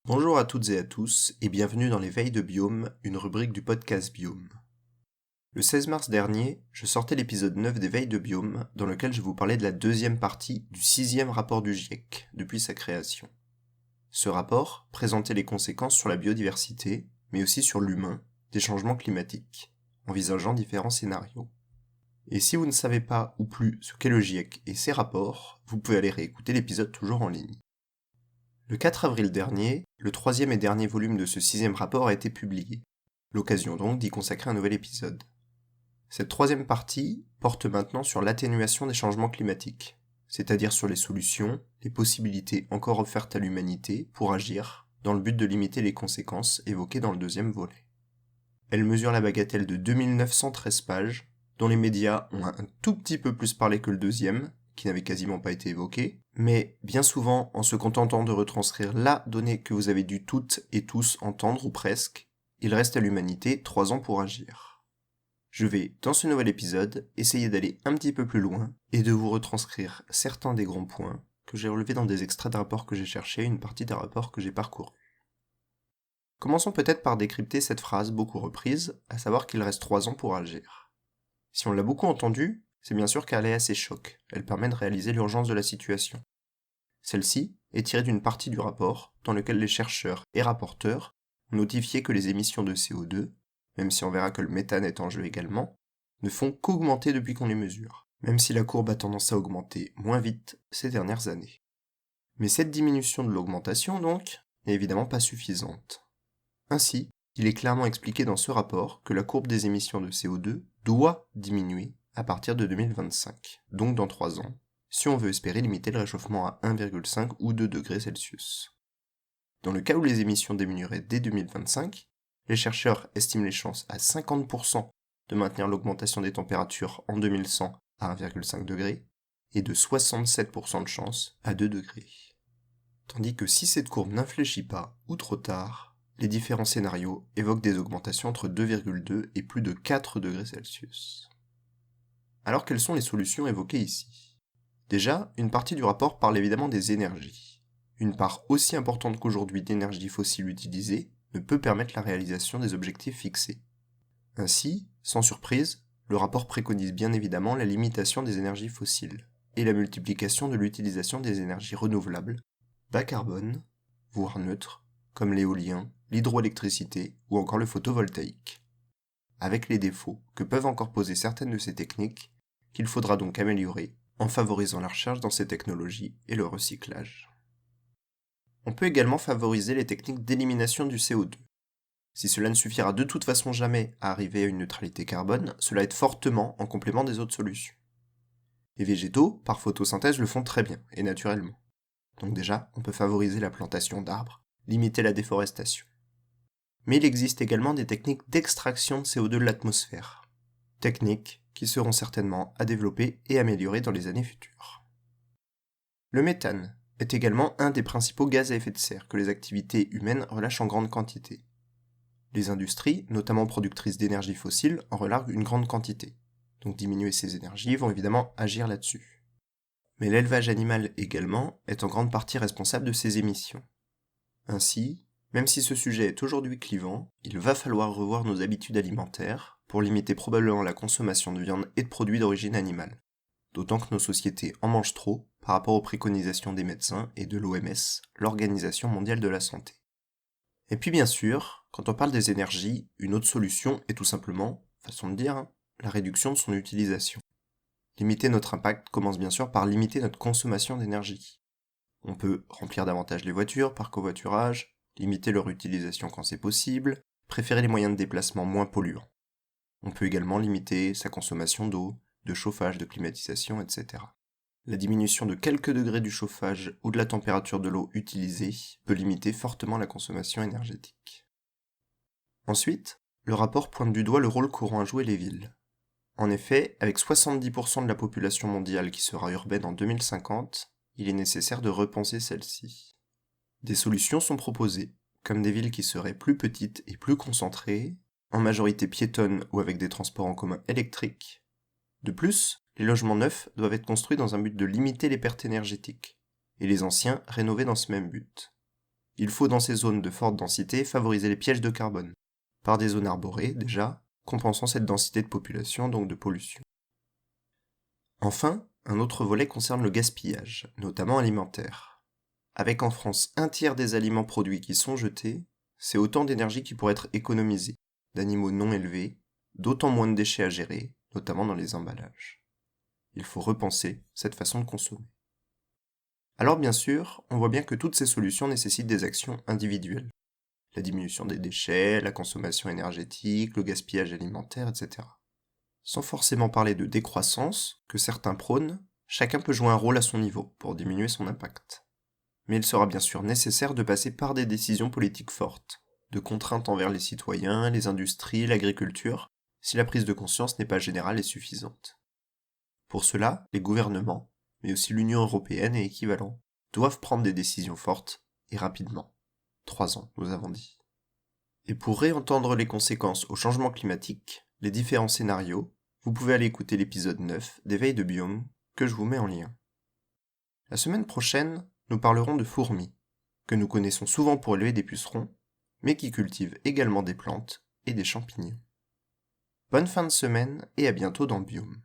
Bonjour à toutes et à tous et bienvenue dans les Veilles de Biome, une rubrique du podcast Biome. Le 16 mars dernier, je sortais l'épisode 9 des Veilles de Biome dans lequel je vous parlais de la deuxième partie du 6e rapport du GIEC depuis sa création. Ce rapport présentait les conséquences sur la biodiversité, mais aussi sur l'humain, des changements climatiques, envisageant différents scénarios. Et si vous ne savez pas ou plus ce qu'est le GIEC et ses rapports, vous pouvez aller réécouter l'épisode toujours en ligne. Le 4 avril dernier, le troisième et dernier volume de ce 6e rapport a été publié. L'occasion donc d'y consacrer un nouvel épisode. Cette troisième partie porte maintenant sur l'atténuation des changements climatiques, c'est-à-dire sur les solutions, les possibilités encore offertes à l'humanité pour agir, dans le but de limiter les conséquences évoquées dans le deuxième volet. Elle mesure la bagatelle de 2913 pages, dont les médias ont un tout petit peu plus parlé que le deuxième, qui n'avait quasiment pas été évoqué, mais bien souvent en se contentant de retranscrire la donnée que vous avez dû toutes et tous entendre ou presque, il reste à l'humanité 3 ans pour agir. Je vais, dans ce nouvel épisode, essayer d'aller un petit peu plus loin et de vous retranscrire certains des grands points que j'ai relevés dans des extraits de rapports que j'ai cherchés et une partie des rapports que j'ai parcourus. Commençons peut-être par décrypter cette phrase beaucoup reprise, à savoir qu'il reste 3 ans pour agir. Si on l'a beaucoup entendue, c'est bien sûr qu'elle est assez choc, elle permet de réaliser l'urgence de la situation. Celle-ci est tirée d'une partie du rapport dans lequel les chercheurs et rapporteurs ont notifié que les émissions de CO2, même si on verra que le méthane est en jeu également, ne font qu'augmenter depuis qu'on les mesure, même si la courbe a tendance à augmenter moins vite ces dernières années. Mais cette diminution de l'augmentation, donc, n'est évidemment pas suffisante. Ainsi, il est clairement expliqué dans ce rapport que la courbe des émissions de CO2 doit diminuer à partir de 2025, donc dans 3 ans, si on veut espérer limiter le réchauffement à 1,5 ou 2 degrés Celsius. Dans le cas où les émissions diminueraient dès 2025, les chercheurs estiment les chances à 50% de maintenir l'augmentation des températures en 2100 à 1,5 degré et de 67% de chances à 2 degrés. Tandis que si cette courbe n'infléchit pas ou trop tard, les différents scénarios évoquent des augmentations entre 2,2 et plus de 4 degrés Celsius. Alors quelles sont les solutions évoquées ici ? Déjà, une partie du rapport parle évidemment des énergies. Une part aussi importante qu'aujourd'hui d'énergie fossile utilisée ne peut permettre la réalisation des objectifs fixés. Ainsi, sans surprise, le rapport préconise bien évidemment la limitation des énergies fossiles et la multiplication de l'utilisation des énergies renouvelables, bas carbone, voire neutres, comme l'éolien, l'hydroélectricité ou encore le photovoltaïque. Avec les défauts que peuvent encore poser certaines de ces techniques, qu'il faudra donc améliorer en favorisant la recherche dans ces technologies et le recyclage. On peut également favoriser les techniques d'élimination du CO2. Si cela ne suffira de toute façon jamais à arriver à une neutralité carbone, cela aide fortement en complément des autres solutions. Les végétaux, par photosynthèse, le font très bien et naturellement. Donc déjà, on peut favoriser la plantation d'arbres, limiter la déforestation. Mais il existe également des techniques d'extraction de CO2 de l'atmosphère. Techniques qui seront certainement à développer et améliorer dans les années futures. Le méthane est également un des principaux gaz à effet de serre que les activités humaines relâchent en grande quantité. Les industries, notamment productrices d'énergie fossile, en relarguent une grande quantité. Donc diminuer ces énergies vont évidemment agir là-dessus. Mais l'élevage animal également est en grande partie responsable de ces émissions. Ainsi, même si ce sujet est aujourd'hui clivant, il va falloir revoir nos habitudes alimentaires pour limiter probablement la consommation de viande et de produits d'origine animale. D'autant que nos sociétés en mangent trop par rapport aux préconisations des médecins et de l'OMS, l'Organisation mondiale de la santé. Et puis bien sûr, quand on parle des énergies, une autre solution est tout simplement, façon de dire, la réduction de son utilisation. Limiter notre impact commence bien sûr par limiter notre consommation d'énergie. On peut remplir davantage les voitures par covoiturage, limiter leur utilisation quand c'est possible, préférer les moyens de déplacement moins polluants. On peut également limiter sa consommation d'eau, de chauffage, de climatisation, etc. La diminution de quelques degrés du chauffage ou de la température de l'eau utilisée peut limiter fortement la consommation énergétique. Ensuite, le rapport pointe du doigt le rôle qu'auront à jouer les villes. En effet, avec 70% de la population mondiale qui sera urbaine en 2050, il est nécessaire de repenser celle-ci. Des solutions sont proposées, comme des villes qui seraient plus petites et plus concentrées, en majorité piétonnes ou avec des transports en commun électriques. De plus, les logements neufs doivent être construits dans un but de limiter les pertes énergétiques, et les anciens rénovés dans ce même but. Il faut dans ces zones de forte densité favoriser les pièges de carbone, par des zones arborées déjà, compensant cette densité de population, donc de pollution. Enfin, un autre volet concerne le gaspillage, notamment alimentaire. Avec en France un tiers des aliments produits qui sont jetés, c'est autant d'énergie qui pourrait être économisée, d'animaux non élevés, d'autant moins de déchets à gérer, notamment dans les emballages. Il faut repenser cette façon de consommer. Alors bien sûr, on voit bien que toutes ces solutions nécessitent des actions individuelles. La diminution des déchets, la consommation énergétique, le gaspillage alimentaire, etc. Sans forcément parler de décroissance, que certains prônent, chacun peut jouer un rôle à son niveau pour diminuer son impact. Mais il sera bien sûr nécessaire de passer par des décisions politiques fortes, de contraintes envers les citoyens, les industries, l'agriculture, si la prise de conscience n'est pas générale et suffisante. Pour cela, les gouvernements, mais aussi l'Union européenne et équivalents, doivent prendre des décisions fortes et rapidement. 3 ans, nous avons dit. Et pour réentendre les conséquences au changement climatique, les différents scénarios, vous pouvez aller écouter l'épisode 9 des Veilles de Biome que je vous mets en lien. La semaine prochaine, nous parlerons de fourmis, que nous connaissons souvent pour élever des pucerons, mais qui cultivent également des plantes et des champignons. Bonne fin de semaine et à bientôt dans Biome.